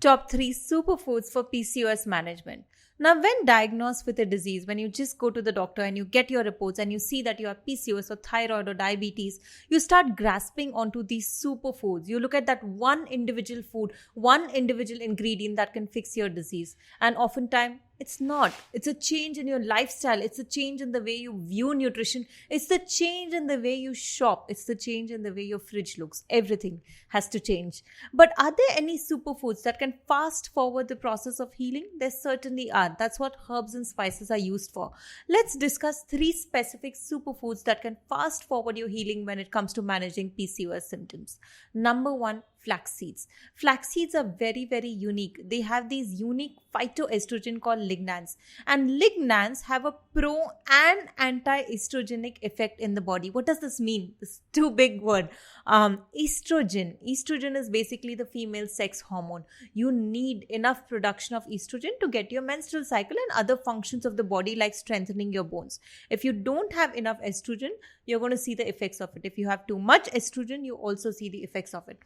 Top 3 superfoods for PCOS management. Now, when diagnosed with a disease, when you just go to the doctor and you get your reports and you see that you have PCOS or thyroid or diabetes, you start grasping onto these superfoods. You look at that one individual food, one individual ingredient that can fix your disease. And oftentimes, it's not. It's a change in your lifestyle. It's a change in the way you view nutrition. It's the change in the way you shop. It's the change in the way your fridge looks. Everything has to change. But are there any superfoods that can fast forward the process of healing? There certainly are. That's what herbs and spices are used for. Let's discuss 3 specific superfoods that can fast forward your healing when it comes to managing PCOS symptoms. Number 1, flax seeds. Flax seeds are very, very unique. They have these unique phytoestrogen called lignans. And lignans have a pro and anti-estrogenic effect in the body. What does this mean? This too big word. Estrogen. Estrogen is basically the female sex hormone. You need enough production of estrogen to get your menstrual cycle and other functions of the body like strengthening your bones. If you don't have enough estrogen, you're going to see the effects of it. If you have too much estrogen, you also see the effects of it.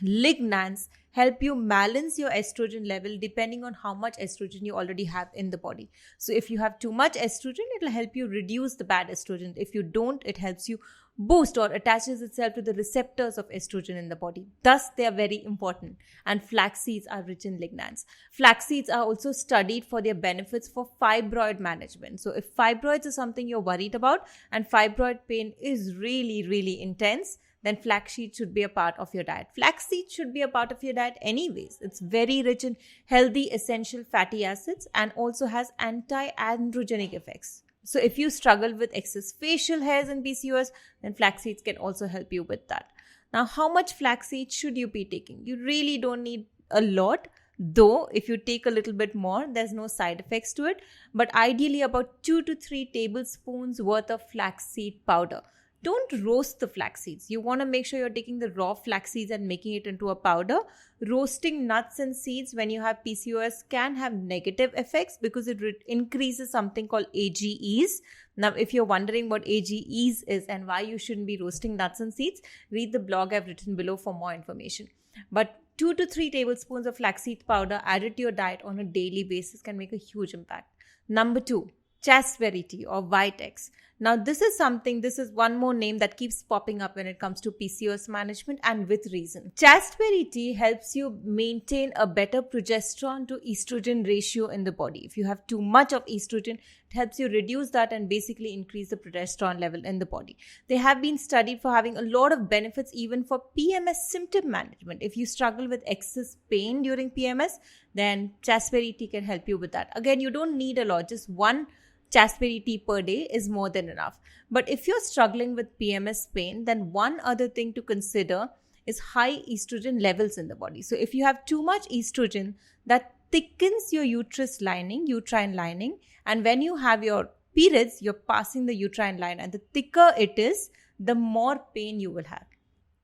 Lignans help you balance your estrogen level depending on how much estrogen you already have in the body. So if you have too much estrogen, it will help you reduce the bad estrogen. If you don't, it helps you boost or attaches itself to the receptors of estrogen in the body. Thus, they are very important. And flax seeds are rich in lignans. Flax seeds are also studied for their benefits for fibroid management. So if fibroids is something you're worried about and fibroid pain is really, really intense, then flax seeds should be a part of your diet. Flax seeds should be a part of your diet anyways. It's very rich in healthy essential fatty acids and also has anti-androgenic effects. So if you struggle with excess facial hairs in PCOS, then flax seeds can also help you with that. Now, how much flax seeds should you be taking? You really don't need a lot. Though, if you take a little bit more, there's no side effects to it. But ideally, about 2 to 3 tablespoons worth of flaxseed powder. Don't roast the flax seeds. You want to make sure you're taking the raw flax seeds and making it into a powder. Roasting nuts and seeds when you have PCOS can have negative effects because it increases something called AGEs. Now, if you're wondering what AGEs is and why you shouldn't be roasting nuts and seeds, read the blog I've written below for more information. But 2 to 3 tablespoons of flaxseed powder added to your diet on a daily basis can make a huge impact. Number 2, chasteberry tea or Vitex. Now, this is one more name that keeps popping up when it comes to PCOS management and with reason. Chasteberry tea helps you maintain a better progesterone to estrogen ratio in the body. If you have too much of estrogen, it helps you reduce that and basically increase the progesterone level in the body. They have been studied for having a lot of benefits even for PMS symptom management. If you struggle with excess pain during PMS, then chasteberry tea can help you with that. Again, you don't need a lot, just one chasteberry tea per day is more than enough. But if you're struggling with PMS pain, then one other thing to consider is high estrogen levels in the body. So if you have too much estrogen, that thickens your uterine lining, and when you have your periods, you're passing the uterine line, and the thicker it is, the more pain you will have.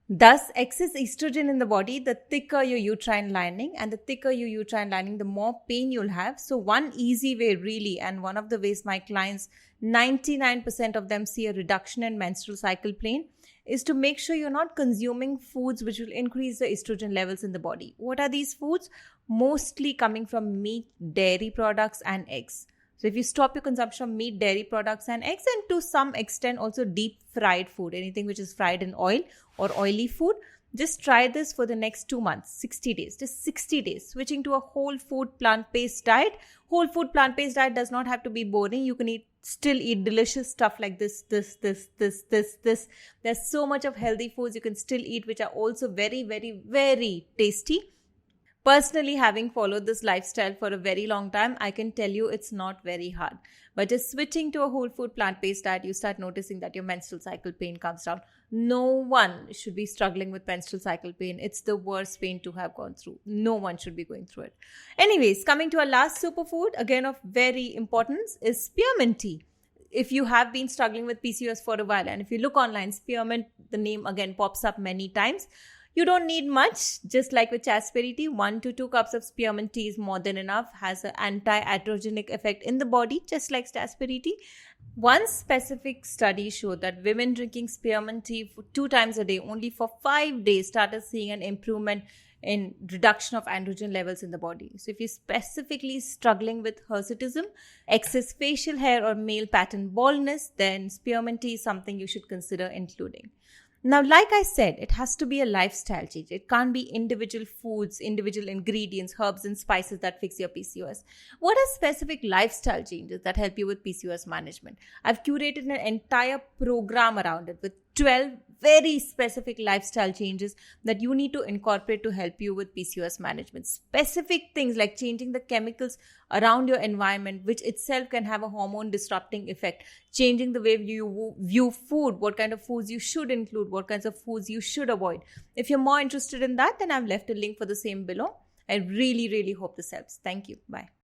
Thus, excess estrogen in the body, the thicker your uterine lining, and the thicker your uterine lining, the more pain you'll have. So one easy way really, and one of the ways my clients, 99% of them see a reduction in menstrual cycle pain, is to make sure you're not consuming foods which will increase the estrogen levels in the body. What are these foods? Mostly coming from meat, dairy products, and eggs. So if you stop your consumption of meat, dairy products and eggs, and to some extent also deep fried food, anything which is fried in oil or oily food, just try this for the next 2 months, 60 days, just 60 days, switching to a whole food plant-based diet. Whole food plant-based diet does not have to be boring. You can still eat delicious stuff like this. There's so much of healthy foods you can still eat, which are also very, very, very tasty. Personally, having followed this lifestyle for a very long time, I can tell you it's not very hard. But just switching to a whole food plant-based diet, you start noticing that your menstrual cycle pain comes down. No one should be struggling with menstrual cycle pain. It's the worst pain to have gone through. No one should be going through it. Anyways, coming to our last superfood, again of very importance, is spearmint tea. If you have been struggling with PCOS for a while, and if you look online, spearmint, the name again pops up many times. You don't need much, just like with chasteberry tea, 1 to 2 cups of spearmint tea is more than enough, has an anti-androgenic effect in the body, just like chasteberry tea. One specific study showed that women drinking spearmint tea for 2 times a day, only for 5 days, started seeing an improvement in reduction of androgen levels in the body. So if you're specifically struggling with hirsutism, excess facial hair, or male pattern baldness, then spearmint tea is something you should consider including. Now, like I said, it has to be a lifestyle change. It can't be individual foods, individual ingredients, herbs and spices that fix your PCOS. What are specific lifestyle changes that help you with PCOS management? I've curated an entire program around it with 12 very specific lifestyle changes that you need to incorporate to help you with PCOS management. Specific things like changing the chemicals around your environment, which itself can have a hormone disrupting effect. Changing the way you view food, what kind of foods you should include, what kinds of foods you should avoid. If you're more interested in that, then I've left a link for the same below. I really, really hope this helps. Thank you. Bye.